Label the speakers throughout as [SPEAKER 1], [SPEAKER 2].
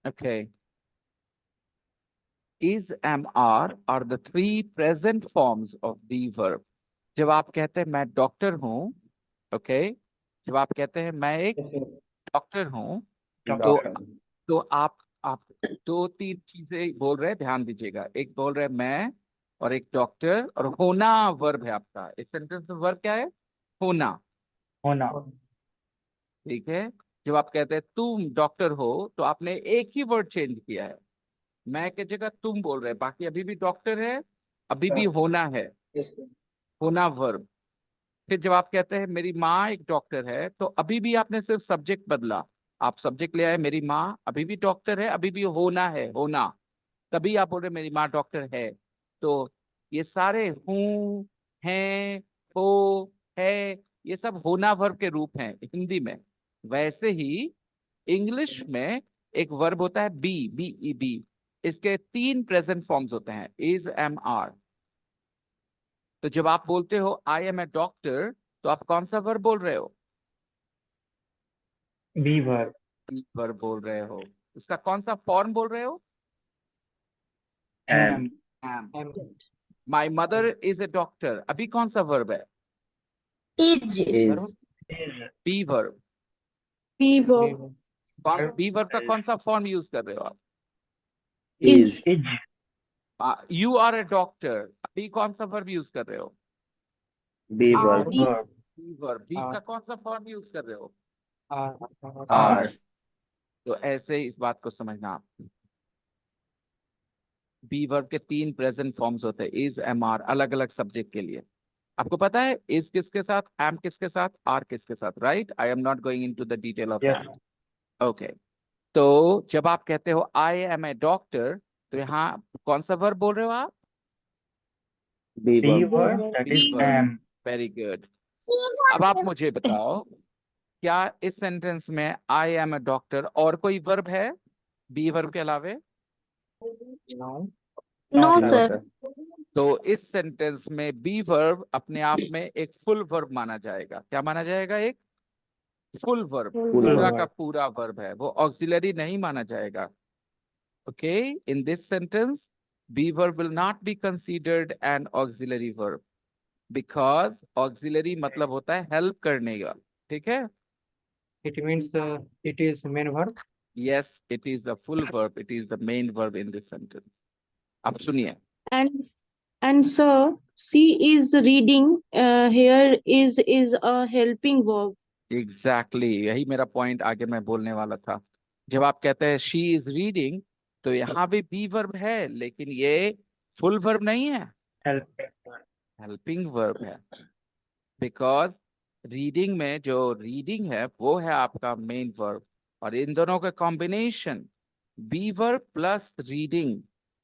[SPEAKER 1] Okay. Is, am, are the three present forms of the verb. जब आप कहते हैं मैं डॉक्टर हूँ, ओके, जब आप कहते हैं मैं एक डॉक्टर हूँ, तो
[SPEAKER 2] डॉक्टर।
[SPEAKER 1] तो आप दो तीन चीजें बोल रहे हैं, ध्यान दीजिएगा। एक बोल रहे हैं मैं, और एक डॉक्टर, और होना वर्ब है आपका। इस सेंटेंस में वर्ब क्या है? होना।
[SPEAKER 2] होना।
[SPEAKER 1] ठीक है। जब आप कहते हैं तुम डॉक्टर हो, तो आपने एक ही वर्ड चेंज किया है। मैं की जगह तुम बोल रहे हैं, बाकी अभी भी डॉक्टर है, अभी भी होना है, होना वर्ब। फिर जब आप कहते हैं मेरी माँ एक डॉक्टर है, तो अभी भी आपने सिर्फ सब्जेक्ट बदला। आप सब्जेक्ट ले आए मेरी माँ, अभी भी डॉक्टर है, अभी भी होना है, होना। तभी आप बोल रहे मेरी माँ डॉक्टर है। तो ये सारे हूँ, हैं, हो, है, ये सब होना वर्ब के रूप हैं हिंदी में। वैसे ही इंग्लिश में एक वर्ब होता है बी, बी ई बी। इसके तीन प्रेजेंट फॉर्म्स होते हैं, इज, एम, आर। तो जब आप बोलते हो आई एम ए डॉक्टर, तो आप कौन सा वर्ब बोल रहे हो?
[SPEAKER 2] B verb.
[SPEAKER 1] बी वर्ब बोल रहे हो। उसका कौन सा फॉर्म बोल रहे हो?
[SPEAKER 2] Am.
[SPEAKER 1] Am. My mother is a doctor, अभी कौन सा वर्ब है?
[SPEAKER 3] Is.
[SPEAKER 1] Be verb.
[SPEAKER 3] Be verb.
[SPEAKER 1] Be verb का कौन सा फॉर्म यूज कर रहे हो आप?
[SPEAKER 3] Is.
[SPEAKER 2] Is.
[SPEAKER 1] You are a doctor, अभी कौन सा वर्ब यूज कर रहे हो?
[SPEAKER 2] Be
[SPEAKER 3] Are.
[SPEAKER 2] Verb.
[SPEAKER 1] Be verb. Be का कौन सा फॉर्म यूज कर रहे हो?
[SPEAKER 2] आर।
[SPEAKER 1] तो ऐसे ही इस बात को समझना आप। बी वर्ब के तीन प्रेजेंट फॉर्म्स होते हैं, इज, एम, आर, अलग अलग सब्जेक्ट के लिए। आपको पता है इज किसके साथ, एम किसके साथ, आर किसके साथ, right? I am not going into the detail of that. Okay. तो जब आप कहते हो आई एम ए डॉक्टर, तो यहाँ कौन सा वर्ब बोल रहे हो आप?
[SPEAKER 2] Be verb, that is
[SPEAKER 1] be verb.
[SPEAKER 2] Am.
[SPEAKER 1] Very good. अब आप मुझे बताओ, क्या इस सेंटेंस में आई एम ए डॉक्टर और कोई वर्ब है बी वर्ब के अलावे?
[SPEAKER 3] No,
[SPEAKER 2] no
[SPEAKER 3] sir.
[SPEAKER 2] सर।
[SPEAKER 1] तो इस सेंटेंस में बी वर्ब अपने आप में एक फुल वर्ब माना जाएगा। क्या माना जाएगा? एक फुल वर्ब,
[SPEAKER 2] फुल
[SPEAKER 1] पूरा का
[SPEAKER 2] वर्ब।
[SPEAKER 1] पूरा वर्ब है, वो ऑक्सिलरी नहीं माना जाएगा। Okay. In this sentence be verb will not be considered an auxiliary verb, because auxiliary मतलब होता है हेल्प करने का। ठीक है।
[SPEAKER 4] It means it is main verb.
[SPEAKER 1] Yes, it is a full verb. It is the main verb in this sentence. अब सुनिए।
[SPEAKER 3] And sir, she is reading. Here is a helping verb.
[SPEAKER 1] Exactly, यही मेरा point आगे मैं बोलने वाला था। जब आप कहते हैं शी इज रीडिंग, तो यहाँ भी बी वर्ब है, लेकिन ये फुल वर्ब नहीं है,
[SPEAKER 2] हेल्प।
[SPEAKER 1] हेल्पिंग वर्ब है। बिकॉज रीडिंग में जो रीडिंग है वो है आपका मेन वर्ब, और इन दोनों का combination be verb plus reading,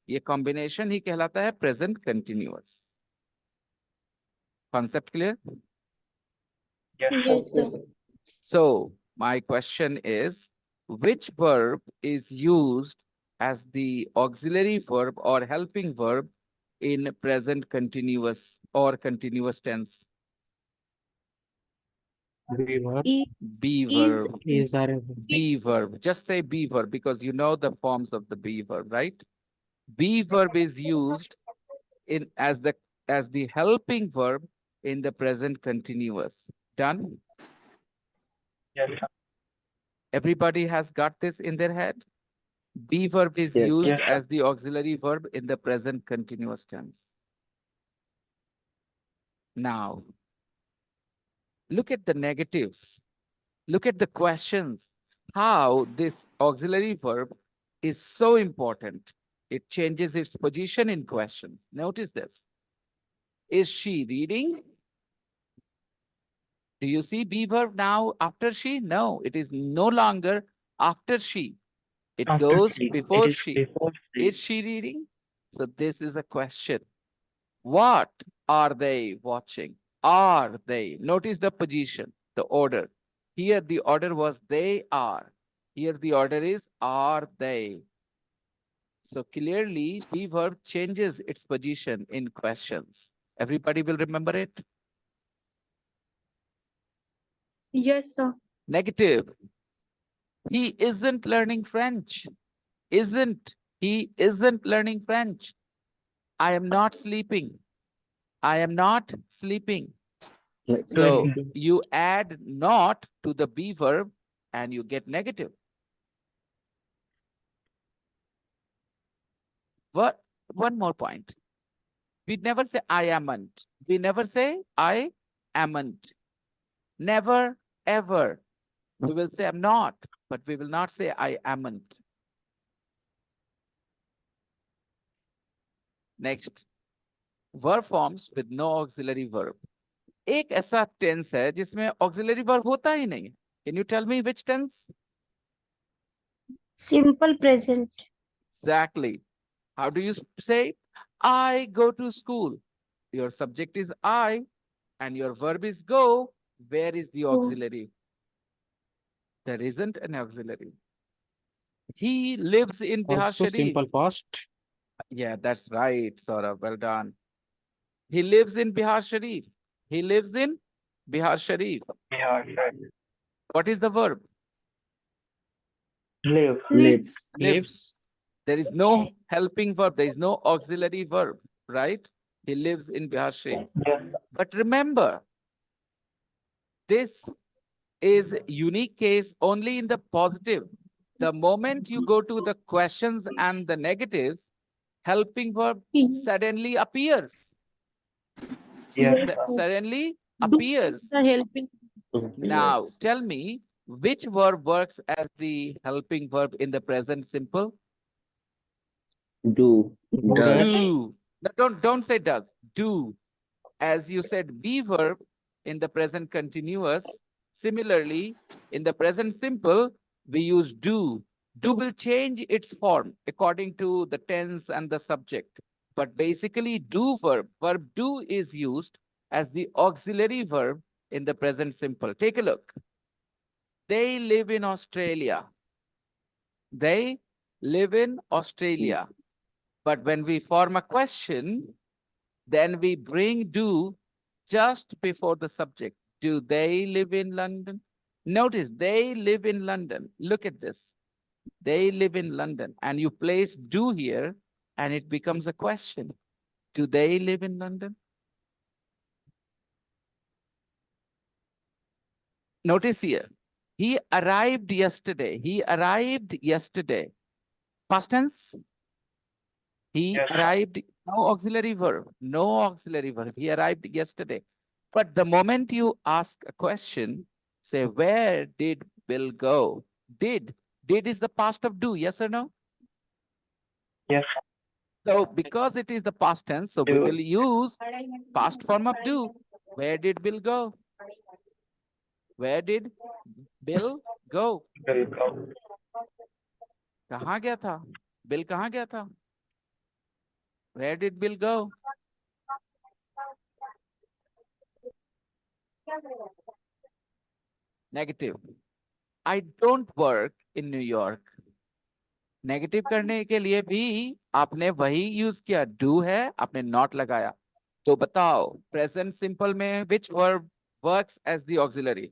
[SPEAKER 1] ये कॉम्बिनेशन ही कहलाता है present continuous. Concept clear?
[SPEAKER 3] Yes, sir.
[SPEAKER 1] So my question is, which verb is used as the auxiliary verb or helping verb in present continuous or continuous tense?
[SPEAKER 4] B verb
[SPEAKER 3] E
[SPEAKER 1] Be
[SPEAKER 3] is
[SPEAKER 1] verb.
[SPEAKER 4] is are
[SPEAKER 1] Be verb. Just say be verb because you know the forms of the be verb, right? Be verb is used in as the helping verb in the present continuous. Done?
[SPEAKER 2] Yes.
[SPEAKER 1] Everybody has got this in their head? Be verb is
[SPEAKER 2] Yes.
[SPEAKER 1] used
[SPEAKER 2] Yes.
[SPEAKER 1] as the auxiliary verb in the present continuous tense. Now, look at the negatives. Look at the questions. How this auxiliary verb is so important. It changes its position in questions. Notice this. Is she reading? Do you see be verb now after she? No, it is no longer after she. It
[SPEAKER 2] After
[SPEAKER 1] goes
[SPEAKER 2] she.
[SPEAKER 1] before
[SPEAKER 2] It is
[SPEAKER 1] she.
[SPEAKER 2] before she.
[SPEAKER 1] Is she reading? So this is a question. What are they watching? Are they? Notice the position, the order. Here the order was they are. Here the order is are they. So clearly the verb changes its position in questions. Everybody will remember it?
[SPEAKER 3] yes, sir.
[SPEAKER 1] Negative. He isn't learning French. isn't. He isn't learning French. I am not sleeping. I am not sleeping. So
[SPEAKER 2] Sleeping.
[SPEAKER 1] you add not to the be verb and you get negative. What? One more point. We never say I amn't. We never say I amn't. Never, ever. We will say I'm not, but we will not say I amn't. Next, verb forms with no auxiliary verb. एक ऐसा tense है जिसमें auxiliary verb होता ही नहीं. Can you tell me which tense?
[SPEAKER 5] Simple present.
[SPEAKER 1] Exactly. How do you say? I go to school. Your subject is I and your verb is go. Where is the auxiliary? There isn't an auxiliary. He lives in Bihar
[SPEAKER 4] Also
[SPEAKER 1] Sharif.
[SPEAKER 4] simple past.
[SPEAKER 1] Yeah, that's right, Saurabh. Well done. He lives in Bihar Sharif. He lives in Bihar Sharif.
[SPEAKER 2] Yeah, sure.
[SPEAKER 1] What is the verb?
[SPEAKER 2] Live.
[SPEAKER 3] Lives.
[SPEAKER 1] Lives. There is no helping verb. There is no auxiliary verb, right? He lives in Bihar Sharif.
[SPEAKER 2] Yes.
[SPEAKER 1] But remember, this is unique case only in the positive. The moment you go to the questions and the negatives, helping verb
[SPEAKER 3] Is.
[SPEAKER 1] suddenly appears.
[SPEAKER 2] Yes.
[SPEAKER 3] Yes.
[SPEAKER 1] Suddenly
[SPEAKER 3] Do
[SPEAKER 1] appears.
[SPEAKER 3] the helping.
[SPEAKER 1] Now, tell me, which verb works as the helping verb in the present simple?
[SPEAKER 6] Do.
[SPEAKER 4] Does.
[SPEAKER 1] Do. No, don't say does. Do. As you said, be verb in the present continuous. Similarly, in the present simple, we use do. Do will change its form according to the tense and the subject. But basically, do verb do is used as the auxiliary verb in the present simple. Take a look. They live in Australia. They live in Australia. But when we form a question, then we bring do just before the subject. Do they live in London? Notice they live in London. Look at this. They live in London. And you place do here and it becomes a question. Do they live in London? Notice here. He arrived yesterday. He arrived yesterday. Past tense. He
[SPEAKER 2] Yes.
[SPEAKER 1] arrived. No auxiliary verb. No auxiliary verb. He arrived yesterday. But the moment you ask a question, say, where did Bill go? Did. Did is the past of do, yes or no?
[SPEAKER 2] Yes.
[SPEAKER 1] So because it is the past tense, so we
[SPEAKER 2] Do.
[SPEAKER 1] will use past form of do. Where did Bill go? Where did Bill go?
[SPEAKER 2] Will go.
[SPEAKER 1] कहाँ गया था? Bill कहाँ गया था? Where did Bill go? Negative. I don't work in New York. Negative करने के लिए भी आपने वही यूज किया. डू है, आपने नॉट लगाया. तो बताओ प्रेजेंट सिंपल में which verb works as the auxiliary?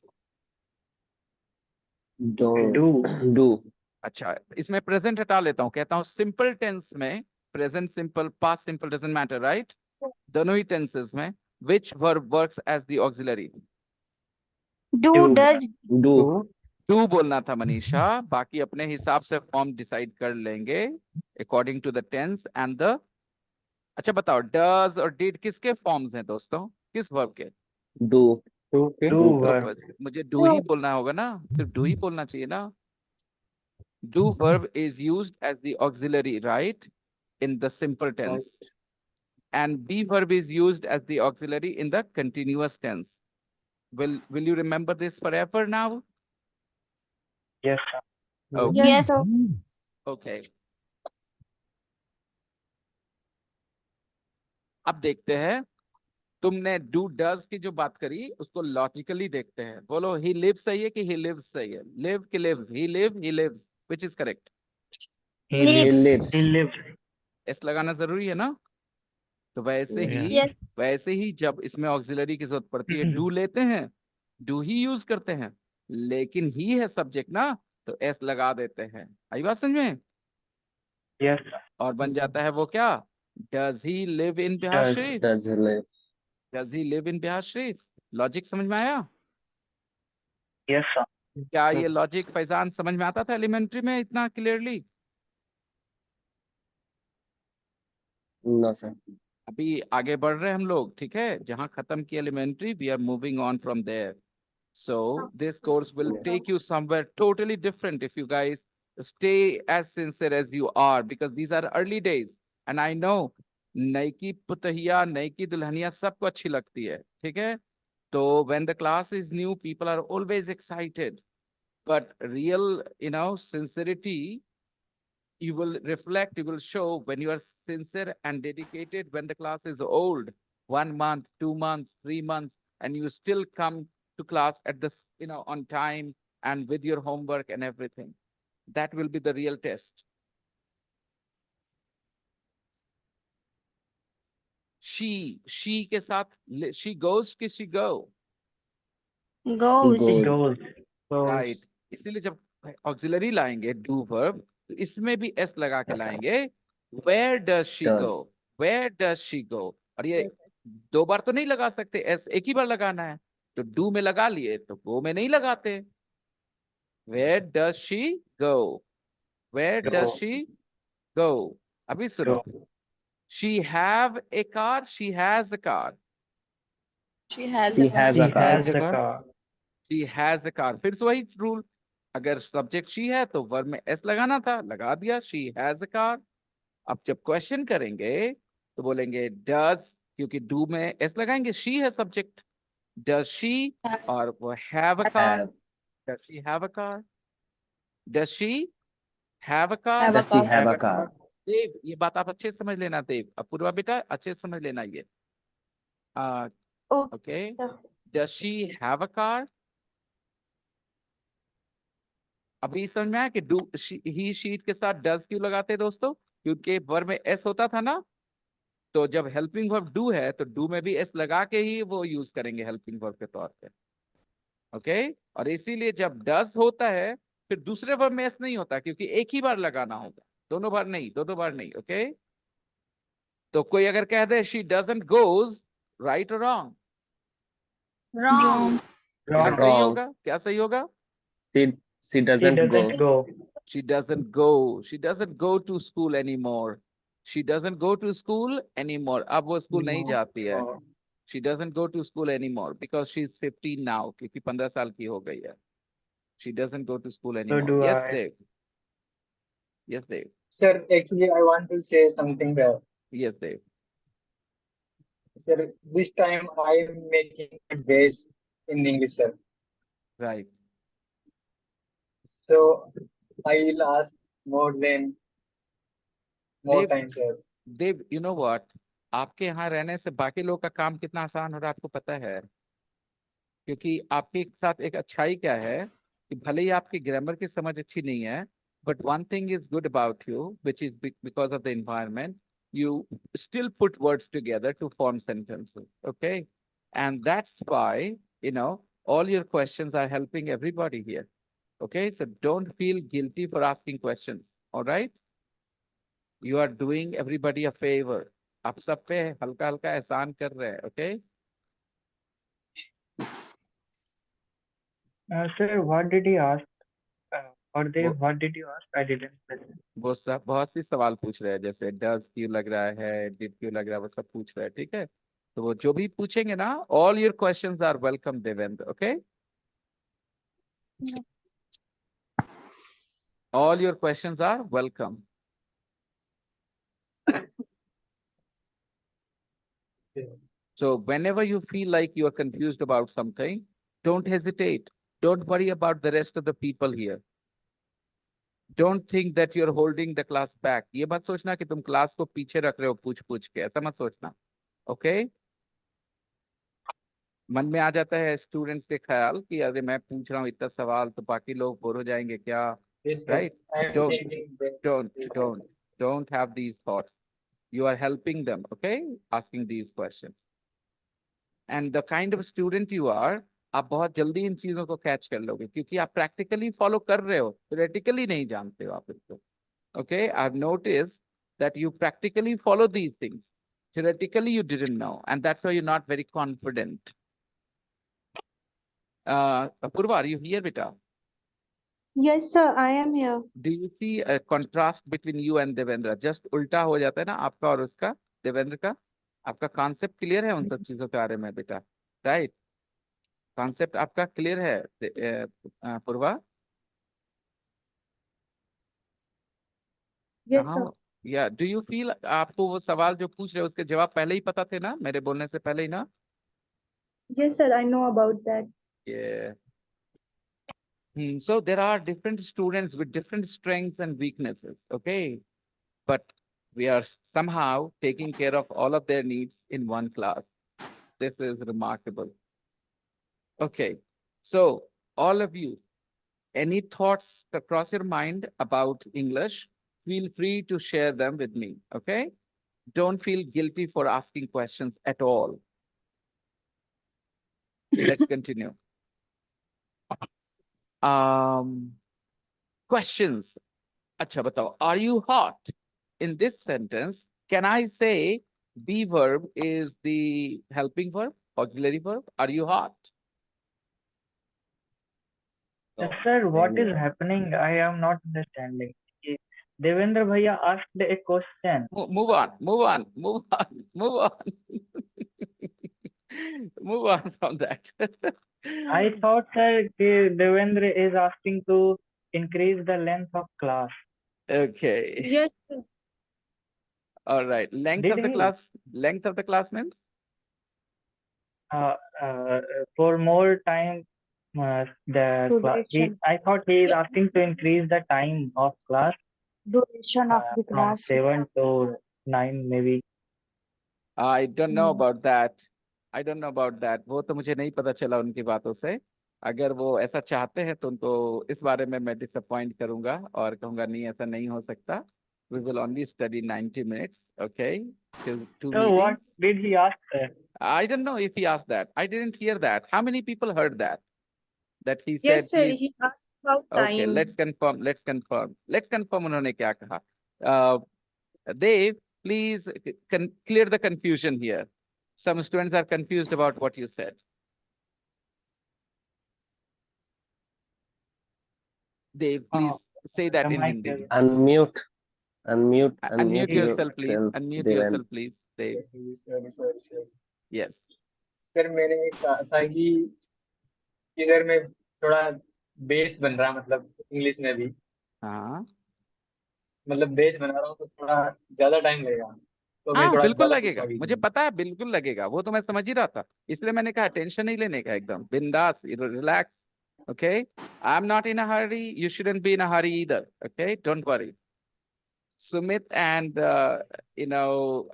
[SPEAKER 6] Do.
[SPEAKER 1] अच्छा, इसमें प्रेजेंट हटा लेता हूं. कहता हूं सिंपल टेंस में present simple, past simple doesn't matter, right? दोनों ही टेंसेस में which verb works as the auxiliary?
[SPEAKER 5] Do,
[SPEAKER 2] Do.
[SPEAKER 5] does,
[SPEAKER 6] Do.
[SPEAKER 1] टू बोलना था मनीषा. बाकी अपने हिसाब से फॉर्म डिसाइड कर लेंगे according to the tense and the. अच्छा बताओ, डज और डिड किसके फॉर्म्स हैं दोस्तों? किस वर्ब के?
[SPEAKER 6] Do.
[SPEAKER 4] Do.
[SPEAKER 2] Do.
[SPEAKER 1] तो
[SPEAKER 2] Verb.
[SPEAKER 1] मुझे डू ही बोलना होगा ना. सिर्फ डू ही बोलना चाहिए ना. Do verb is used as the auxiliary, right, in the simple tense, and be verb is used as the auxiliary in the continuous tense. Will you remember this forever now?
[SPEAKER 2] Yes. Sir.
[SPEAKER 1] Okay.
[SPEAKER 5] yes, sir.
[SPEAKER 1] Okay. अब देखते हैं. तुमने do does की जो बात करी उसको logically देखते हैं. बोलो, ही लिव्स सही है कि ही लिव्स सही है? लिव कि lives? He lives. Which is correct?
[SPEAKER 4] He
[SPEAKER 6] He
[SPEAKER 4] lives.
[SPEAKER 6] lives.
[SPEAKER 2] He lives.
[SPEAKER 1] S लगाना जरूरी है ना. तो वैसे
[SPEAKER 6] Yes.
[SPEAKER 1] ही
[SPEAKER 5] Yes.
[SPEAKER 1] वैसे ही जब इसमें ऑक्सिलरी की जरूरत पड़ती है, डू लेते हैं, डू ही यूज करते हैं. लेकिन ही है सब्जेक्ट ना, तो एस लगा देते हैं. आई बात समझ में?
[SPEAKER 2] Yes, sir.
[SPEAKER 1] और बन जाता है वो क्या, does he live in Bihar
[SPEAKER 2] Does.
[SPEAKER 1] Sharif,
[SPEAKER 6] Does he live?
[SPEAKER 1] Does he live in Bihar Sharif. Logic समझ में आया?
[SPEAKER 2] Yes, sir.
[SPEAKER 1] क्या ये लॉजिक फैजान समझ में आता था एलिमेंट्री में इतना क्लियरली?
[SPEAKER 6] No, sir.
[SPEAKER 1] अभी आगे बढ़ रहे हैं हम लोग, ठीक है, जहां खत्म की elementary we are moving on from there. So this course will take you somewhere totally different if you guys stay as sincere as you are, because these are early days and I know नई की पुतहिया नई की दुल्हनिया सबको अच्छी लगती है, ठीक है। तो when the class is new people are always excited, but real sincerity you will reflect, you will show when you are sincere and dedicated when the class is old, 1 month, 2 months, 3 months, and you still come to class at this, on time and with your homework and everything. That will be the real test. She के साथ she goes कि she go,
[SPEAKER 5] Goes.
[SPEAKER 6] Goes.
[SPEAKER 2] Goes. Goes.
[SPEAKER 1] right? इसीलिए जब auxiliary लाएंगे do verb तो इसमें भी s लगा के लाएंगे। Where does she go?
[SPEAKER 6] Does.
[SPEAKER 1] Where does she go? और ये 2 बार तो नहीं लगा सकते, s एक ही बार लगाना है, तो do में लगा लिए तो go में नहीं लगाते। Where does she go? Where does
[SPEAKER 2] Go.
[SPEAKER 1] she go? अभी सुनो,
[SPEAKER 2] Go.
[SPEAKER 1] she have a car, she has a car,
[SPEAKER 5] She has
[SPEAKER 6] She
[SPEAKER 5] a car.
[SPEAKER 6] has
[SPEAKER 2] She
[SPEAKER 6] a car.
[SPEAKER 2] has a car.
[SPEAKER 1] she has a car। फिर से वही rule, अगर subject she है तो verb में s लगाना था, लगा दिया, she has a car। अब जब क्वेश्चन करेंगे तो बोलेंगे does, क्योंकि do में s लगाएंगे, she है सब्जेक्ट, does she और वो have a car,
[SPEAKER 6] Have.
[SPEAKER 1] does she have a car, does she have a car।
[SPEAKER 5] Have a
[SPEAKER 6] Does she
[SPEAKER 5] car.
[SPEAKER 6] have a car?
[SPEAKER 1] देव ये बात आप अच्छे से समझ लेना, देव अपूर्वा बेटा अच्छे से समझ लेना ये।
[SPEAKER 3] Okay.
[SPEAKER 1] Okay, does she have a car? अभी समझ में आया कि डू ही शीट के साथ डज क्यों लगाते हैं दोस्तों? क्योंकि वर्ब में एस होता था ना, तो जब हेल्पिंग वर्ब डू है तो डू में भी एस लगा के ही वो यूज करेंगे हेल्पिंग वर्ब के तौर पे। ओके, और इसीलिए जब डज होता है फिर दूसरे वर्ब में एस नहीं होता, क्योंकि एक ही बार लगाना होगा, दोनों बार नहीं, दो बार नहीं। ओके, तो कोई अगर कह दे शी डजंट गोज, राइट और रॉन्ग?
[SPEAKER 5] Wrong.
[SPEAKER 1] क्या
[SPEAKER 2] Wrong.
[SPEAKER 1] सही
[SPEAKER 6] Wrong.
[SPEAKER 1] होगा, क्या सही होगा?
[SPEAKER 6] She
[SPEAKER 2] She
[SPEAKER 6] doesn't go.
[SPEAKER 2] doesn't go.
[SPEAKER 1] She doesn't go. She doesn't go to school anymore. She doesn't go to school anymore. अब वो स्कूल नहीं जाती है।
[SPEAKER 2] No.
[SPEAKER 1] She doesn't go to school anymore because she's 15 now, क्योंकि 15 साल की हो गई है। She doesn't go to school
[SPEAKER 2] So
[SPEAKER 1] anymore.
[SPEAKER 2] do
[SPEAKER 1] Yes,
[SPEAKER 2] I.
[SPEAKER 1] Dave. Yes, Dave.
[SPEAKER 7] Sir, actually, I want to say something there.
[SPEAKER 1] Yes, Dave.
[SPEAKER 7] Sir, this time I am making a base in English, sir.
[SPEAKER 1] Right.
[SPEAKER 7] So I will ask more
[SPEAKER 1] Dave,
[SPEAKER 7] time, sir.
[SPEAKER 1] Dave, you know what? आपके यहाँ रहने से बाकी लोग का काम कितना आसान हो रहा है आपको पता है? क्योंकि आपके साथ एक अच्छाई क्या है कि भले ही आपकी ग्रामर की समझ अच्छी नहीं है, but one thing is good about you, which is because of the environment, you still put words together to form sentences, okay? And that's why, all your questions are helping everybody here, okay? So don't feel guilty for asking questions, all right? You are doing everybody a favor. आप सब पे हल्का हल्का एहसान कर रहे हैं, okay?
[SPEAKER 2] Sir, what did he ask? Or they,
[SPEAKER 1] Wo-
[SPEAKER 2] what did you ask? I didn't listen.
[SPEAKER 1] वो सब बहुत सी सवाल पूछ रहे हैं, जैसे डज क्यों लग रहा है, डिड क्यों लग रहा है, वो सब पूछ रहे हैं, ठीक है? तो वो जो भी पूछेंगे ना, all your questions are welcome Devendra, okay? All your questions are welcome. So whenever you feel like you are confused about something, don't hesitate. Don't worry about the rest of the people here. Don't think that you're holding the class back. ये मत सोचना कि तुम class को पीछे रख रहे हो पूछ के, ऐसा मत सोचना, ओके? मन में आ जाता है स्टूडेंट्स के ख्याल कि अरे मैं पूछ रहा हूँ इतना सवाल तो बाकी लोग बोर हो जाएंगे क्या,
[SPEAKER 7] Yes, sir.
[SPEAKER 1] right?
[SPEAKER 7] I am
[SPEAKER 1] Don't,
[SPEAKER 7] thinking that.
[SPEAKER 1] don't have these thoughts. You are helping them, okay? Asking these questions. And the kind of student you are, आप बहुत जल्दी इन चीजों को कैच कर लोगे क्योंकि आप प्रैक्टिकली फॉलो कर रहे हो, थ्योरेटिकली नहीं जानते हो आप इसको, Okay, I've noticed that you practically follow these things. Theoretically, you didn't know, and that's why you're not very confident. Apurva, are you here, beta?
[SPEAKER 3] Yes, sir, I am here.
[SPEAKER 1] Do you see a contrast between you and Devendra? Just उल्टा हो जाता है ना आपका और उसका, देवेंद्र का. आपका कॉन्सेप्ट क्लियर है उन सब चीजों के बारे में बेटा, राइट? कॉन्सेप्ट आपका क्लियर है पूर्वा?
[SPEAKER 3] Yes, sir.
[SPEAKER 1] या डू यू फील आपको वो सवाल जो पूछ रहे हो उसके जवाब पहले ही पता थे ना, मेरे बोलने से पहले ही ना?
[SPEAKER 3] Yes, sir, I know about that.
[SPEAKER 1] Yeah. So there are different students with different strengths and weaknesses, okay? But we are somehow taking care of all of their needs in one class. This is remarkable. Okay, so all of you, any thoughts across your mind about English, feel free to share them with me, okay? Don't feel guilty for asking questions at all. Let's continue. Questions. Acha batao, are you hot? In this sentence, can I say be verb is the helping verb, auxiliary verb? Are you hot?
[SPEAKER 2] Sir, what is happening? I am not understanding. Devendra Bhaiya asked a question.
[SPEAKER 1] Move on, move on, move on, move on. Move on from that.
[SPEAKER 2] I thought, sir, Devendra is asking to increase the length of class.
[SPEAKER 1] Okay.
[SPEAKER 3] Yes, sir.
[SPEAKER 1] All right. Length
[SPEAKER 2] Did
[SPEAKER 1] of the
[SPEAKER 2] he?
[SPEAKER 1] class. Length of the class means?
[SPEAKER 2] For more time, the class.
[SPEAKER 3] Duration.
[SPEAKER 2] I thought he is asking to increase the time of class
[SPEAKER 3] Duration of the
[SPEAKER 2] from
[SPEAKER 3] class.
[SPEAKER 2] 7 to 9 maybe.
[SPEAKER 1] I don't know
[SPEAKER 3] Hmm.
[SPEAKER 1] about that. I don't know about that. वो तो मुझे नहीं पता चला उनकी बातों से. अगर वो ऐसा चाहते हैं तो उनको इस बारे में मैं डिसअपॉइंट करूंगा और कहूंगा नहीं ऐसा नहीं हो सकता. We will only study 90 minutes, okay? Till 2
[SPEAKER 2] So what
[SPEAKER 1] meetings.
[SPEAKER 2] did he ask, sir?
[SPEAKER 1] I don't know if he asked that. I didn't hear that. How many people heard that? That he said,
[SPEAKER 3] Yes, sir,
[SPEAKER 1] please.
[SPEAKER 3] he asked about
[SPEAKER 1] Okay,
[SPEAKER 3] time.
[SPEAKER 1] let's confirm. Let's confirm. Let's confirm उन्होंने क्या कहा. Dave, please clear the confusion here. Some students are confused about what you said. Dave, please say that in
[SPEAKER 2] Mic
[SPEAKER 1] Hindi.
[SPEAKER 2] is-
[SPEAKER 6] Unmute.
[SPEAKER 1] Unmute yourself, please.
[SPEAKER 6] yourself,
[SPEAKER 1] Unmute
[SPEAKER 6] Deven.
[SPEAKER 1] yourself, please. Dave.
[SPEAKER 7] Sir
[SPEAKER 1] Yes.
[SPEAKER 7] Sir मैंने ये कहा था कि sir मैं थोड़ा base बन रहा मतलब इंग्लिश में भी
[SPEAKER 1] हाँ
[SPEAKER 7] मतलब बेस बना रहा हूँ तो थोड़ा ज्यादा टाइम लगेगा तो मैं
[SPEAKER 1] हाँ
[SPEAKER 7] थोड़ा
[SPEAKER 1] बिल्कुल
[SPEAKER 7] ज्यादा
[SPEAKER 1] लगेगा.
[SPEAKER 7] पूछूंगा
[SPEAKER 1] मुझे पता है बिल्कुल लगेगा. वो तो मैं समझ ही रहा था. इसलिए मैंने कहा टेंशन नहीं लेने का, एकदम बिंदास, relax. Okay, I'm not in a hurry. You shouldn't be in a hurry either. Okay, don't worry. Sumit and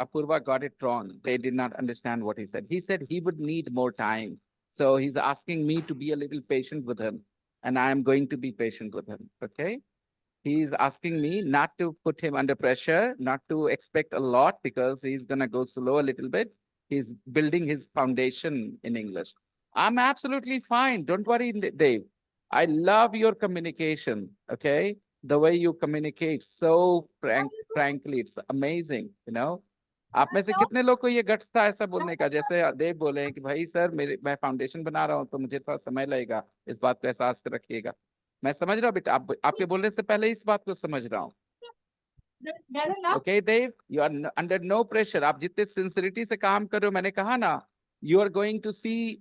[SPEAKER 1] Apurva got it wrong. They did not understand what he said. He said he would need more time. So he's asking me to be a little patient with him. And I am going to be patient with him. Okay. He's asking me not to put him under pressure, not to expect a lot because he's going to go slow a little bit. He's building his foundation in English. I'm absolutely fine. Don't worry, Dave. I love your communication. Okay. The way you communicate so frankly, it's amazing, you know. आप में से कितने लोग को ये guts था ऐसा बोलने का, जैसे देव बोले कि भाई सर मैं फाउंडेशन बना रहा हूँ तो मुझे थोड़ा समय लगेगा, इस बात को एहसास रखिएगा. मैं समझ रहा हूँ बेटा, आपके बोलने से पहले इस बात को समझ रहा हूँ. Okay, Dave, you are under no pressure. आप जितने सिंसियरिटी से काम कर रहे हो, मैंने कहा ना, you are going to see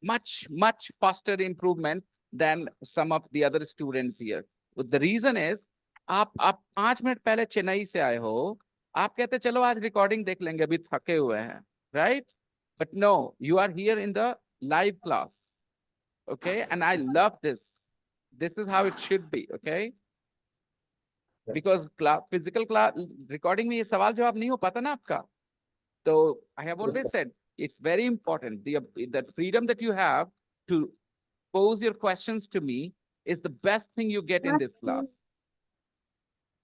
[SPEAKER 1] much faster improvement than some of the other students here. The reason is आप 5 मिनट पहले चेन्नई से आए हो, आप कहते चलो आज रिकॉर्डिंग देख लेंगे, अभी थके हुए हैं, right? But no, you are here in the live class. Okay, and I love this. This is how it should be, okay? Because physical class recording में ये सवाल जवाब नहीं हो पाता ना आपका. So I have always said it's very important. The freedom that you have to pose your questions to me is the best thing you get in this class.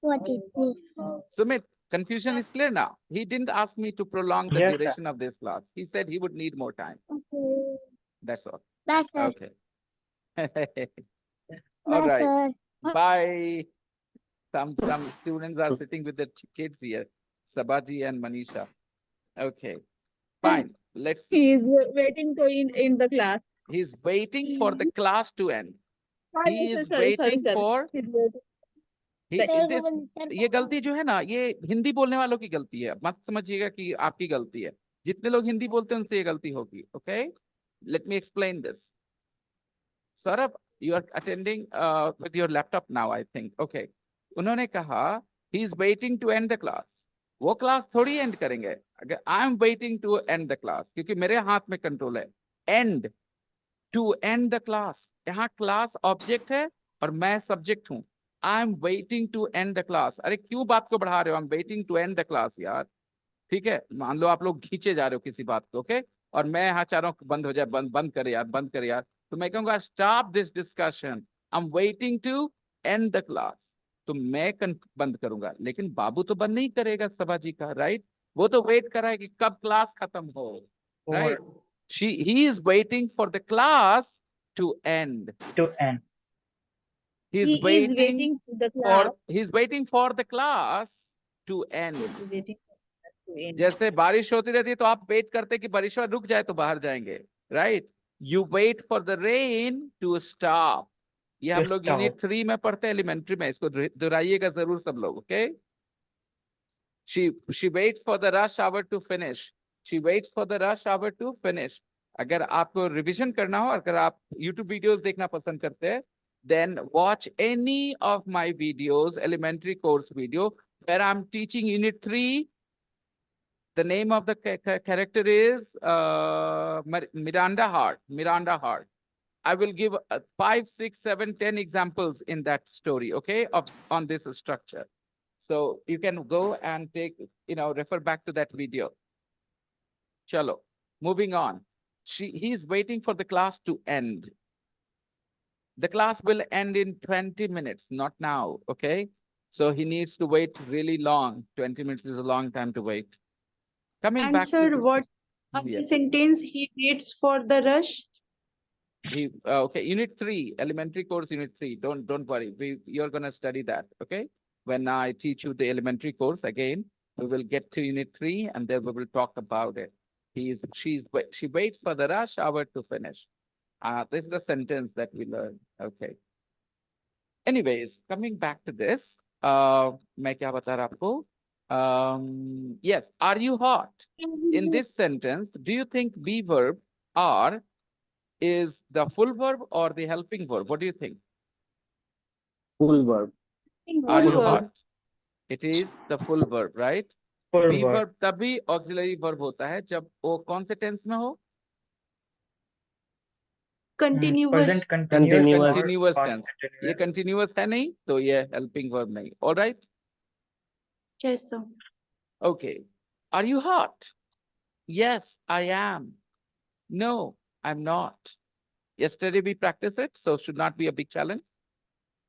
[SPEAKER 8] What is this?
[SPEAKER 1] Sumit, confusion is clear now. He didn't ask me to prolong the
[SPEAKER 2] Yes, sir.
[SPEAKER 1] duration of this class. He said he would need more time.
[SPEAKER 8] Okay.
[SPEAKER 1] That's all.
[SPEAKER 8] Bye, sir.
[SPEAKER 1] Okay. All
[SPEAKER 8] Bye,
[SPEAKER 1] right.
[SPEAKER 8] sir.
[SPEAKER 1] Bye. some students are sitting with their kids here, Sabaji and Manisha. Okay, fine. Let's.
[SPEAKER 5] He is waiting to in the class.
[SPEAKER 1] He's waiting for the class to end.
[SPEAKER 5] Ah,
[SPEAKER 1] He
[SPEAKER 5] yes,
[SPEAKER 1] is
[SPEAKER 5] sorry,
[SPEAKER 1] waiting
[SPEAKER 5] sorry.
[SPEAKER 1] for.
[SPEAKER 5] He's waiting.
[SPEAKER 1] He, this, ये गलती जो है ना, ये हिंदी बोलने वालों की गलती है, मत समझिएगा कि आपकी गलती है। जितने लोग हिंदी बोलते हैं उनसे ये गलती होगी। Okay, let me explain this. Saurabh, you are attending with your laptop now, I think. Okay, उन्होंने कहा he is waiting to end the class. वो क्लास थोड़ी एंड करेंगे। अगर I am waiting to end the class, क्योंकि मेरे हाथ में कंट्रोल है। End, to end the class. यहाँ क्लास ऑब्जेक्ट है और मैं सब्जेक्ट हूँ। I am waiting to end the class. अरे क्यों बात को बढ़ा रहे हो? I'm waiting to end the class यार। ठीक है, मान लो आप लोग खींचे जा रहे हो किसी बात को, ओके, और मैं यहाँ चाह रहा हूँ बंद हो जाए, बंद करे यार, बंद करे यार, तो मैं कहूँगा stop this discussion, I am waiting to end the class. तो मैं बंद करूंगा, लेकिन बाबू तो बंद नहीं करेगा सभा जी का, राइट? वो तो वेट कर रहा है कि कब क्लास खत्म हो, right? he is waiting for the class to end.
[SPEAKER 2] To end.
[SPEAKER 1] He's
[SPEAKER 5] He is waiting for the class.
[SPEAKER 1] he's waiting for the class to end.
[SPEAKER 5] He is waiting for the class to end.
[SPEAKER 1] जैसे बारिश होती रहती है तो आप wait करते कि बारिश रुक जाए तो बाहर जाएंगे, right? You wait for the rain to stop. ये हम लोग यूनिट 3 में पढ़ते हैं, एलिमेंट्री में। इसको दोहराइएगा जरूर सब लोग, okay? she waits for the rush hour to finish. She waits for the rush hour to finish. अगर आपको रिवीजन करना हो, अगर आप YouTube वीडियोस देखना पसंद करते हैं, then watch any of my videos, elementary course video, where I'm teaching unit 3. The name of the character is Miranda Hart. Miranda Hart. I will give 5, 6, 7, 10 examples in that story, okay, on this structure. So you can go and take, refer back to that video. Chalo, moving on. He is waiting for the class to end. The class will end in 20 minutes, not now, okay? So he needs to wait really long. 20 minutes is a long time to wait. Coming
[SPEAKER 3] And
[SPEAKER 1] back
[SPEAKER 3] sir,
[SPEAKER 1] to this,
[SPEAKER 3] what are the
[SPEAKER 1] yes.
[SPEAKER 3] sentence he waits for the rush?
[SPEAKER 1] Okay, unit 3, elementary course, unit 3. Don't worry. You're gonna study that, okay? When I teach you the elementary course again, we will get to unit 3 and then we will talk about it. She waits for the rush hour to finish. This is the sentence that we learned. Okay. Anyways, coming back to this, मैं क्या बता रहा आपको? Yes, are you hot? In this sentence, do you think be verb are is the full verb or the helping verb? What do you think?
[SPEAKER 6] Full verb.
[SPEAKER 1] Are you
[SPEAKER 3] Full verb.
[SPEAKER 1] hot? It is the full verb, right?
[SPEAKER 2] Full
[SPEAKER 1] Be
[SPEAKER 2] verb.
[SPEAKER 1] verb तभी auxiliary verb होता है जब वो कौन से tense में हो?
[SPEAKER 3] Continuous.
[SPEAKER 2] Present
[SPEAKER 6] Continuous.
[SPEAKER 1] Continuous
[SPEAKER 2] past
[SPEAKER 1] tense. ये
[SPEAKER 2] continuous.
[SPEAKER 1] continuous है नहीं, तो ये helping verb नहीं. All right?
[SPEAKER 3] Yes, sir.
[SPEAKER 1] Okay. Are you hot? Yes, I am. No, I'm not. Yesterday we practiced it, so should not be a big challenge.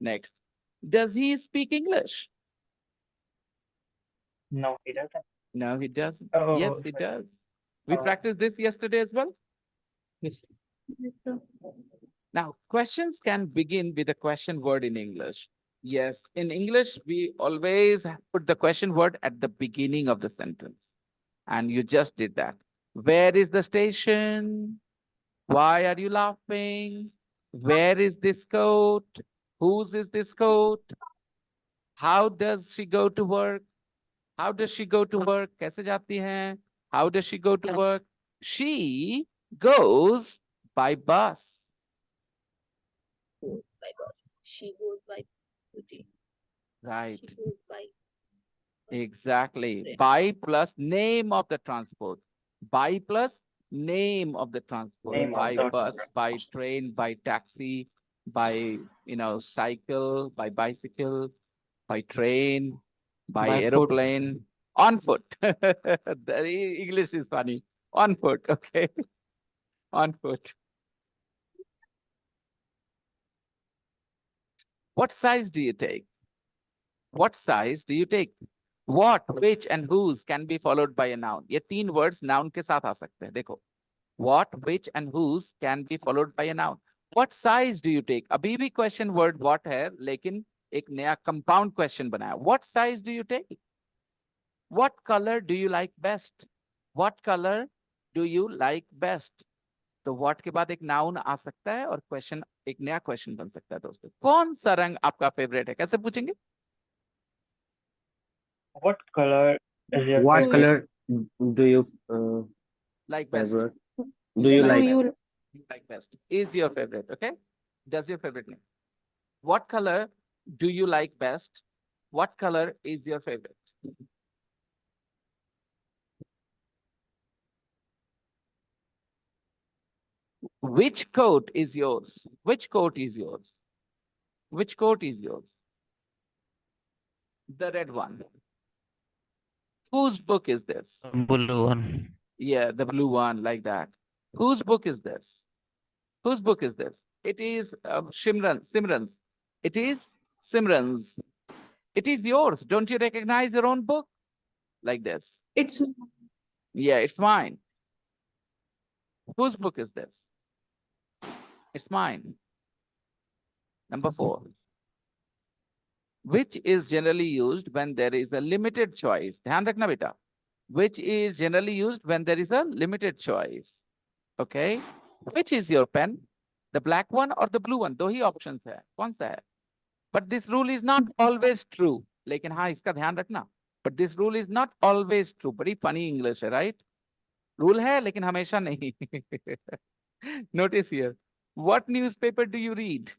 [SPEAKER 1] Next. Does he speak English?
[SPEAKER 2] No, he doesn't.
[SPEAKER 1] No, he doesn't.
[SPEAKER 2] Oh,
[SPEAKER 1] Yes, he
[SPEAKER 2] sorry.
[SPEAKER 1] does. We
[SPEAKER 2] Oh.
[SPEAKER 1] practiced this yesterday as well.
[SPEAKER 3] Yes, sir.
[SPEAKER 1] Now, questions can begin with a question word in English. Yes, in English, we always put the question word at the beginning of the sentence. And you just did that. Where is the station? Why are you laughing? Where is this coat? Whose is this coat? How does she go to work? How does she go to work? कैसे जाती हैं? How does she go to work? She goes by bus.
[SPEAKER 5] Goes by bus. She goes by scooty.
[SPEAKER 1] Right,
[SPEAKER 5] She goes by.
[SPEAKER 1] exactly.
[SPEAKER 5] Train.
[SPEAKER 1] By plus name of the transport. By plus name of the transport.
[SPEAKER 2] Name of
[SPEAKER 1] By
[SPEAKER 2] the
[SPEAKER 1] bus,
[SPEAKER 2] transport.
[SPEAKER 1] by train, by taxi, by, cycle, by bicycle, by train, by
[SPEAKER 4] By foot.
[SPEAKER 1] aeroplane, on foot. The English is funny. On foot, okay. On foot. What size do you take? What size do you take? What, which, and whose can be followed by a noun. ये 3 words noun के साथ आ सकते हैं. देखो. What, which, and whose can be followed by a noun. What size do you take? अभी भी question word what है, लेकिन एक नया कंपाउंड क्वेश्चन बनाया. What size do you take? What color do you like best? What color do you like best? तो what के बाद एक नाउन आ सकता है और क्वेश्चन, एक नया क्वेश्चन बन सकता है दोस्तों. कौन सा रंग आपका फेवरेट है? कैसे पूछेंगे?
[SPEAKER 2] What color is your
[SPEAKER 6] What
[SPEAKER 2] favorite?
[SPEAKER 6] color do you
[SPEAKER 1] Like best.
[SPEAKER 6] favorite? Do you
[SPEAKER 3] Do
[SPEAKER 6] like?
[SPEAKER 3] you
[SPEAKER 1] You like best is your favorite. Okay. Does your favorite name? What color do you like best? What color is your favorite? Which coat is yours? Which coat is yours? Which coat is yours? The red one. Whose book is this?
[SPEAKER 4] Blue one.
[SPEAKER 1] Yeah, the blue one, like that. Whose book is this? Whose book is this? It is Simran's. It is Simran's. It is yours. Don't you recognize your own book? Like this.
[SPEAKER 3] it's
[SPEAKER 1] Yeah, it's mine. Whose book is this? It's mine. Number 4. Which is generally used when there is a limited choice? ध्यान रखना बेटा. Which is generally used when there is a limited choice? Okay. Which is your pen? The black one or the blue one? दो ही options है. कौन सा है? But this rule is not always true. लेकिन हाँ इसका ध्यान रखना. But this rule is not always true. बड़ी funny English है, right? Rule है लेकिन हमेशा नहीं. Notice here. What newspaper do you read?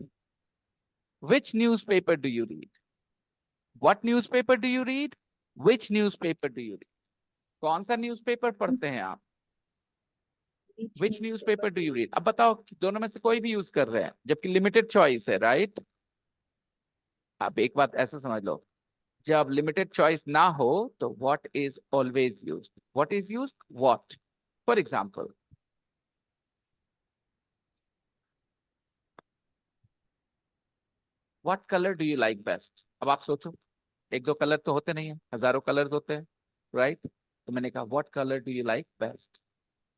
[SPEAKER 1] Which newspaper do you read? What newspaper do you read? Which newspaper do you read? कौन सा newspaper पढ़ते हैं आप? Which newspaper do you read? अब बताओ कि दोनों में से कोई भी यूज कर रहे हैं जबकि लिमिटेड चॉइस है, राइट? अब एक बात ऐसा समझ लो, जब लिमिटेड चॉइस ना हो तो what is always used? What is used? What? For example, what colour do you like best? अब आप सोचो, एक दो कलर तो होते नहीं है, हजारों कलर्स होते हैं, राइट? तो मैंने कहा what colour do you like best.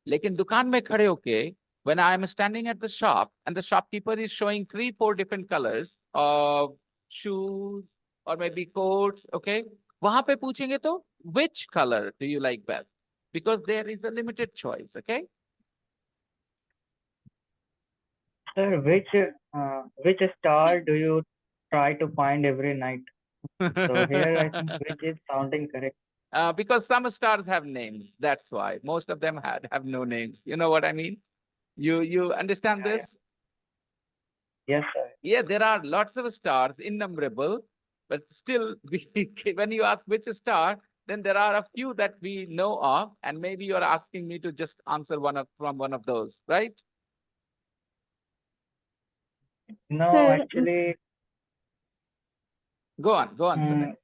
[SPEAKER 1] लेकिन दुकान में खड़े होके, when I am standing at the shop and the shopkeeper is showing 3-4 different colors of shoes or maybe coats, okay, वहां पे पूछेंगे तो which color do you like best? Because there is a limited choice, okay?
[SPEAKER 2] Sir, which star do you try to find every night? So here I think which is sounding correct.
[SPEAKER 1] Because some stars have names, that's why. Most of them have no names. You know what I mean? You understand
[SPEAKER 2] Yeah,
[SPEAKER 1] this?
[SPEAKER 2] Yes, sir.
[SPEAKER 1] Yeah, there are lots of stars, innumerable, but still, when you ask which star, then there are a few that we know of, and maybe you're asking me to just answer from one of those, right?
[SPEAKER 2] No,
[SPEAKER 3] Sir,
[SPEAKER 2] actually,
[SPEAKER 1] Go on, Samir.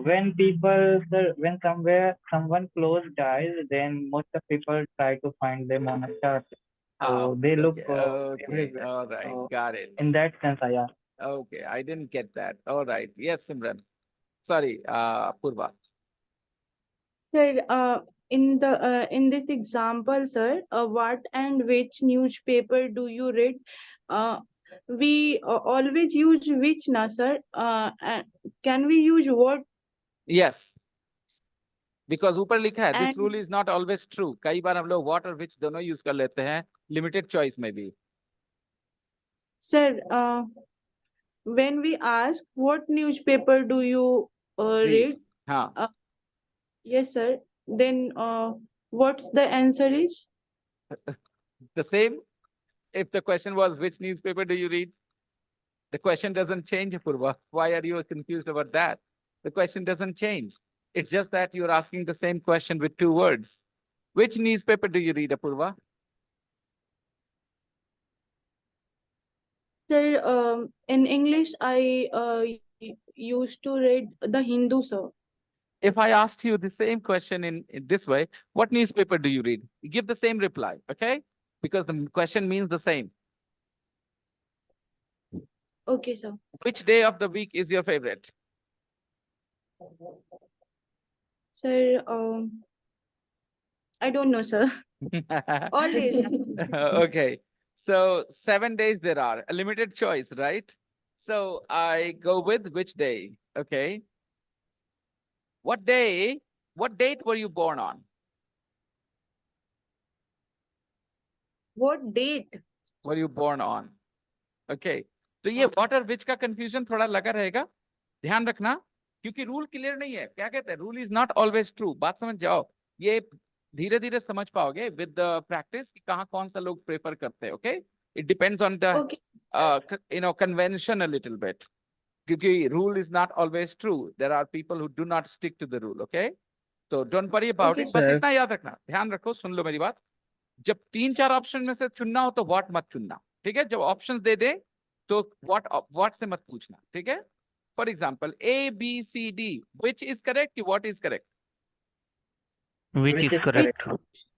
[SPEAKER 2] when someone close dies, then most of people try to find them on a star. So they look
[SPEAKER 1] okay,
[SPEAKER 2] everywhere.
[SPEAKER 1] all right,
[SPEAKER 2] So
[SPEAKER 1] got it.
[SPEAKER 2] in that sense, I asked.
[SPEAKER 1] Okay, I didn't get that. All right, yes, Simran. Sorry, Purva.
[SPEAKER 3] sir, in this example, sir, what and which newspaper do you read? We always use which, na, sir? Can we use what?
[SPEAKER 1] Yes. Because ऊपर लिखा है, this
[SPEAKER 3] And
[SPEAKER 1] rule is not always true. कई बार हम लोग what और which दोनों use कर लेते हैं limited choice में भी.
[SPEAKER 3] sir, when we ask what newspaper do you read?
[SPEAKER 1] हाँ.
[SPEAKER 3] Yes, sir. Then what's the answer is?
[SPEAKER 1] The same. If the question was which newspaper do you read, the question doesn't change, Purva. Why are you confused about that? The question doesn't change. It's just that you're asking the same question with 2 words. Which newspaper do you read, Apurva?
[SPEAKER 3] Sir, in English, I used to read the Hindu, sir.
[SPEAKER 1] If I asked you the same question in this way, what newspaper do you read? You give the same reply, okay? Because the question means the same.
[SPEAKER 3] Okay, sir.
[SPEAKER 1] Which day of the week is your favorite?
[SPEAKER 3] Sir, I don't know, sir. Always.
[SPEAKER 1] Okay. So 7 days there are. A limited choice, right? So I go with which day? Okay. What day? What date were you born on?
[SPEAKER 3] What date?
[SPEAKER 1] Were you born on? Okay. तो ये what और which का confusion थोड़ा लगा रहेगा, ध्यान रखना, क्योंकि रूल क्लियर नहीं है. क्या कहते हैं? Rule is not always true. बात समझ जाओ. ये धीरे धीरे समझ पाओगे विद द प्रैक्टिस कि कहाँ कौन सा लोग प्रेफर करते हैं. Okay. It depends on the convention a little bit, क्योंकि rule is not always true. There are people who do not stick to the rule. Okay. तो don't worry about
[SPEAKER 3] Okay,
[SPEAKER 1] it. बस
[SPEAKER 6] sir.
[SPEAKER 1] इतना याद रखना. ध्यान रखो, सुन लो मेरी बात. जब 3-4 ऑप्शन में से चुनना हो तो व्हाट मत चुनना. ठीक है. जब ऑप्शन दे दे तो व्हाट से मत पूछना. ठीक है. For example ABCD, which is correct कि what is correct?
[SPEAKER 4] Which is correct?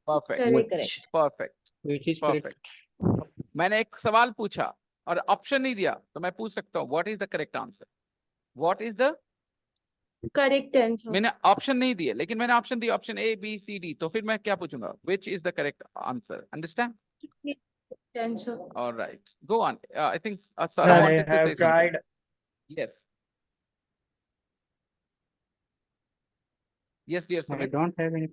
[SPEAKER 1] Perfect.
[SPEAKER 3] correct.
[SPEAKER 1] Perfect.
[SPEAKER 6] Which is
[SPEAKER 1] perfect. मैंने एक सवाल पूछा और ऑप्शन नहीं दिया तो मैं पूछ सकता हूँ what is the correct answer? What is the,
[SPEAKER 3] Correct answer.
[SPEAKER 1] मैंने ऑप्शन नहीं दिए लेकिन मैंने ऑप्शन दिया, ऑप्शन ABCD, तो फिर मैं क्या पूछूंगा? Which is the correct answer? Understand?
[SPEAKER 3] Answer.
[SPEAKER 1] All right, go on. I think
[SPEAKER 2] Sir,
[SPEAKER 1] Sarah
[SPEAKER 2] I
[SPEAKER 1] wanted to say
[SPEAKER 2] have
[SPEAKER 1] something.
[SPEAKER 2] tried.
[SPEAKER 1] Yes. Yes, dear
[SPEAKER 2] I
[SPEAKER 1] Sumit.
[SPEAKER 2] don't have any.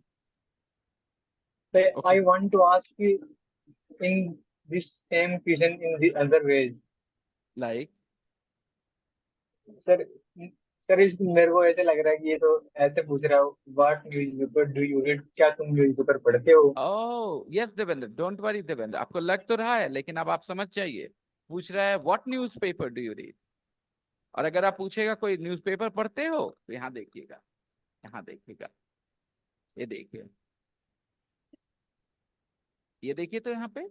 [SPEAKER 7] I
[SPEAKER 1] Okay.
[SPEAKER 7] want to ask you in this same question in the other ways.
[SPEAKER 1] Like,
[SPEAKER 7] sir sir इस मेरे को ऐसे लग रहा है कि ये तो ऐसे पूछ रहा हो, what newspaper do you read? क्या तुम न्यूज़पेपर पढ़ते हो?
[SPEAKER 1] oh, yes, Devendra. Don't worry, Devendra. आपको लग तो रहा है लेकिन अब आप समझ जाइए. पूछ रहा है what newspaper do you read? और अगर आप पूछेगा कोई न्यूज़पेपर पढ़ते हो तो यहाँ देखिएगा, यहाँ देखिएगा, ये देखिए, ये देखिए. तो यहाँ पे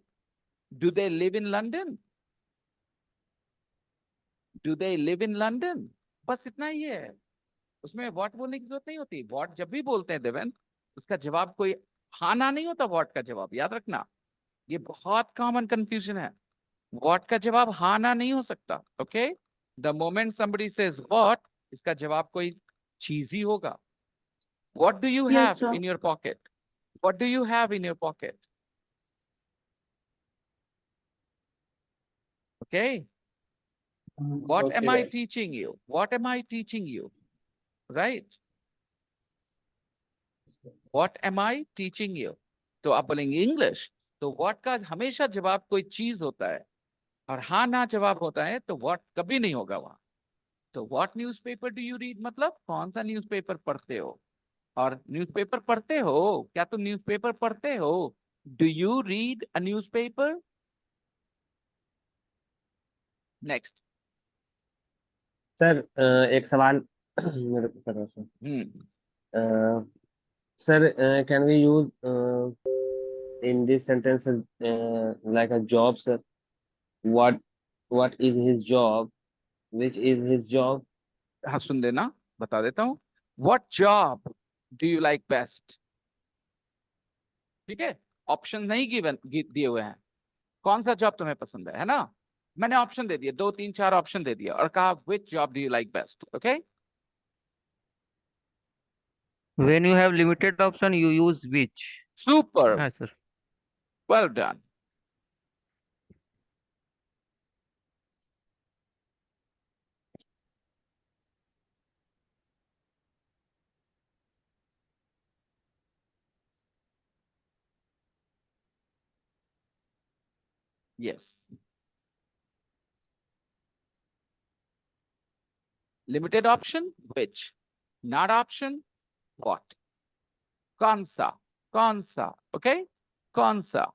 [SPEAKER 1] do they live in London? Do they live in London? बस इतना ही है. उसमें व्हाट बोलने की जरूरत नहीं होती. व्हाट जब भी बोलते हैं देवेंद्र, उसका जवाब कोई हाँ ना नहीं होता. व्हाट का जवाब याद रखना, ये बहुत कॉमन कंफ्यूजन है. व्हाट का जवाब हाँ ना नहीं हो सकता. Okay. The moment somebody says what, इसका जवाब कोई चीज ही होगा. What do you
[SPEAKER 3] Yes,
[SPEAKER 1] have
[SPEAKER 3] sir.
[SPEAKER 1] in your pocket? What do you have in your pocket? Okay. What am I
[SPEAKER 7] Okay.
[SPEAKER 1] teaching you? What am I teaching you? Right? What am I teaching you? तो आप बोलेंगे English, तो what का हमेशा जवाब कोई चीज होता है और हाँ ना जवाब होता है, तो व्हाट कभी नहीं होगा वहां. तो what newspaper do you read मतलब कौन सा न्यूज़पेपर पढ़ते हो. और न्यूज़पेपर पढ़ते हो, क्या तुम न्यूज़पेपर पढ़ते हो? Do you read a newspaper? Next.
[SPEAKER 6] Sir एक सवाल मेरे को कर रहा sir. Sir can we use in this sentence like a job, sir? What is his job? Which is his job?
[SPEAKER 1] हाँ, सुन लेना, बता देता हूँ. What job do you like best? ठीक है. ऑप्शन नहीं गिवन दिए हुए हैं. कौन सा जॉब तुम्हें पसंद है ना? मैंने ऑप्शन दे दिए, 2 3 4 ऑप्शन दे दिया और कहा which job do you like best. Okay.
[SPEAKER 4] When you have limited option, you use which?
[SPEAKER 1] Super.
[SPEAKER 4] Yes, sir.
[SPEAKER 1] Well done. Yes. Limited option, which? Not option, what? कौन सा? कौन सा? Okay? कौन सा?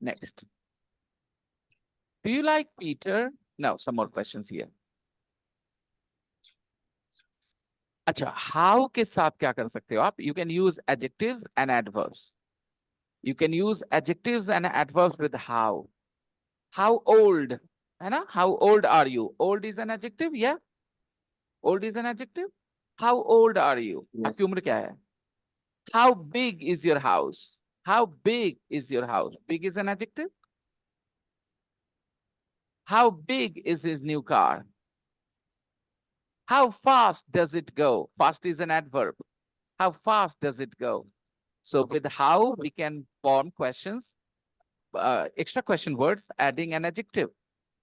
[SPEAKER 1] Next. Do you like Peter? No, some more questions here. अच्छा, how के साथ क्या कर सकते हो आप? You can use adjectives and adverbs. You can use adjectives and adverbs with how. How old? है ना? How old are you? Old is an adjective, yeah? Old is an adjective. How old are you?
[SPEAKER 6] Yes.
[SPEAKER 1] आपकी उम्र क्या है? How big is your house? How big is your house? Big is an adjective. How big is his new car? How fast does it go? Fast is an adverb. How fast does it go? So with how we can form questions extra question words adding an adjective.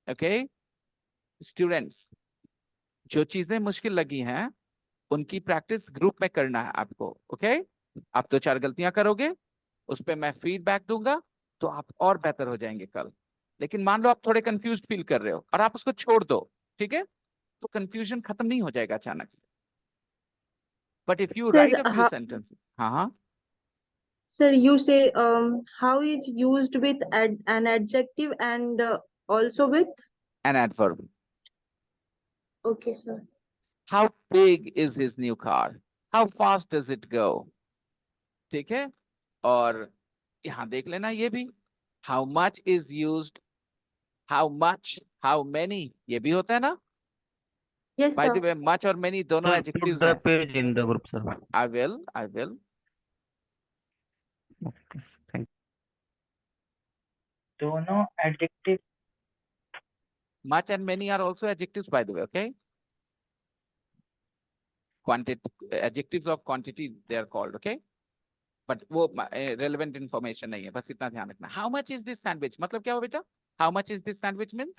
[SPEAKER 1] Okay, students, जो चीजें मुश्किल लगी हैं उनकी practice group में करना है आपको. ओके, आप 2-4 गलतियां करोगे, उस पर मैं फीडबैक दूंगा, तो आप और बेहतर हो जाएंगे कल. लेकिन मान लो आप थोड़े कंफ्यूज फील कर रहे हो और आप उसको छोड़ दो, ठीक है, तो कंफ्यूजन खत्म नहीं हो जाएगा अचानक से. But if you
[SPEAKER 3] Sir,
[SPEAKER 1] right a few sentences. हाँ हाँ.
[SPEAKER 3] sir, you say how is used with an adjective and also with.
[SPEAKER 1] An adverb.
[SPEAKER 3] Okay, sir.
[SPEAKER 1] How big is his new car? How fast does it go? ठीक है, और यहाँ देख लेना ये भी. How much is used? How much? How many? ये भी होता है ना.
[SPEAKER 3] Yes,
[SPEAKER 1] By
[SPEAKER 3] sir.
[SPEAKER 1] the way, much और many दोनों
[SPEAKER 4] Sir, put
[SPEAKER 1] adjectives
[SPEAKER 4] the
[SPEAKER 1] हैं.
[SPEAKER 4] page in the group, sir.
[SPEAKER 1] I will.
[SPEAKER 4] Okay, thank
[SPEAKER 2] दोनों adjective.
[SPEAKER 1] Much and many are also adjectives, by the way. Okay. Adjectives of quantity they are called. Okay. But वो relevant information नहीं है, बस इतना ध्यान रखना. How much is this sandwich? मतलब क्या हो बेटा? How much is this sandwich means?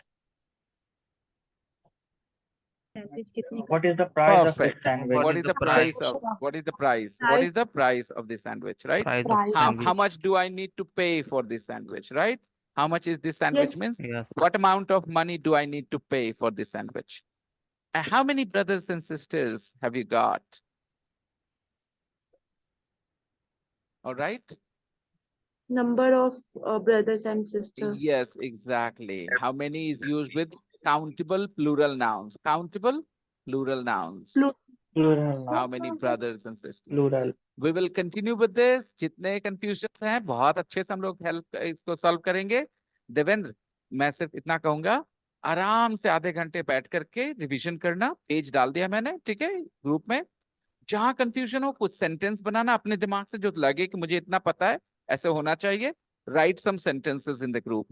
[SPEAKER 5] Sandwich कितने का?
[SPEAKER 2] What is the price of this
[SPEAKER 1] Perfect.
[SPEAKER 2] sandwich?
[SPEAKER 1] What is the price of? What is the price? What is the price of this sandwich? Right?
[SPEAKER 4] Price of
[SPEAKER 5] Price.
[SPEAKER 1] How
[SPEAKER 4] sandwich.
[SPEAKER 1] much do I need to pay for this sandwich? Right? How much is this sandwich
[SPEAKER 3] Yes.
[SPEAKER 1] means?
[SPEAKER 4] Yes.
[SPEAKER 1] What amount of money do I need to pay for this sandwich? And how many brothers and sisters have you got? All right.
[SPEAKER 3] Number of brothers and sisters.
[SPEAKER 1] Yes, exactly. How many is used with countable plural nouns? Countable plural nouns.
[SPEAKER 2] Plural.
[SPEAKER 1] How many brothers and sisters?
[SPEAKER 2] Plural.
[SPEAKER 1] We will continue with this. जितने confusions हैं बहुत अच्छे से हम लोग help इसको solve करेंगे. देवेंद्र, मैं सिर्फ इतना कहूंगा, आराम से आधे घंटे बैठ करके रिवीजन करना. पेज डाल दिया मैंने, ठीक है, ग्रुप में. जहां कंफ्यूजन हो कुछ सेंटेंस बनाना अपने दिमाग से, जो लगे कि मुझे इतना पता है, ऐसे होना चाहिए. Write some sentences in the group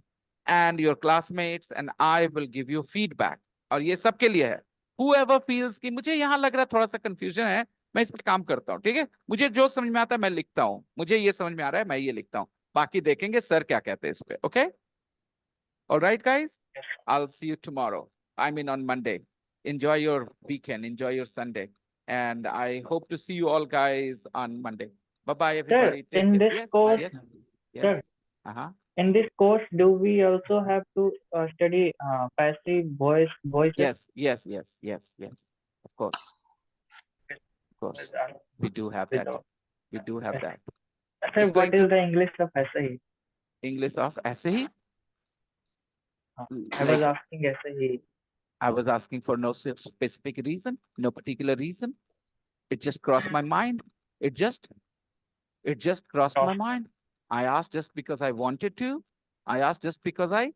[SPEAKER 1] and your classmates and I will give you feedback. और ये सबके लिए है. whoever feels कि मुझे यहाँ लग रहा है थोड़ा सा कंफ्यूजन है, मैं इस पर काम करता हूँ, ठीक है, मुझे जो समझ में आता है मैं लिखता हूँ, मुझे ये समझ में आ रहा है मैं ये लिखता हूँ, बाकी देखेंगे सर क्या कहते हैं इस पे. Okay, alright guys, I will see you tomorrow. I mean on Monday. Enjoy your weekend, enjoy your Sunday, and I hope to see you all guys on Monday. Bye bye everybody.
[SPEAKER 2] Sir, in this course,
[SPEAKER 1] Yes.
[SPEAKER 2] sir,
[SPEAKER 1] Uh-huh.
[SPEAKER 2] in this course, do we also have to study passive voices?
[SPEAKER 1] Yes. Of course. Of course. We do have that. We do have that.
[SPEAKER 2] Sir,
[SPEAKER 1] It's
[SPEAKER 2] what
[SPEAKER 1] going
[SPEAKER 2] is
[SPEAKER 1] to-
[SPEAKER 2] the English of SAE?
[SPEAKER 1] English of SAE?
[SPEAKER 2] I was asking SAE.
[SPEAKER 1] I was asking for no specific reason, no particular reason. It just crossed my mind. It just crossed my mind. I asked just because I wanted to. I asked just because I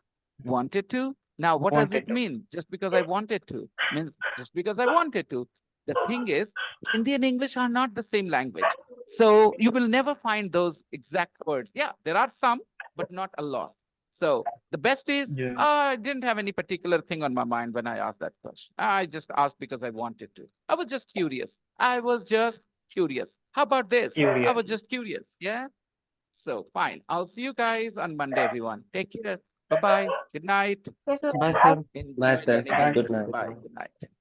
[SPEAKER 1] wanted to. Now, what does
[SPEAKER 2] Wanted
[SPEAKER 1] it
[SPEAKER 2] to.
[SPEAKER 1] mean? Just because I wanted to. Means just because I wanted to. The thing is, Hindi and English are not the same language. So you will never find those exact words. Yeah, there are some, but not a lot. So the best is,
[SPEAKER 2] Yeah.
[SPEAKER 1] I didn't have any particular thing on my mind when I asked that question. I just asked because I wanted to. I was just curious. How about this? I
[SPEAKER 2] Curious.
[SPEAKER 1] was just curious. Yeah. So fine. I'll see you guys on Monday, everyone. Take care. Bye-bye. Good night.
[SPEAKER 8] Yes, sir.
[SPEAKER 4] Bye, sir.
[SPEAKER 1] Enjoy
[SPEAKER 6] Bye, sir.
[SPEAKER 1] learning.
[SPEAKER 2] Bye.
[SPEAKER 6] Good night.
[SPEAKER 1] Bye. Good night.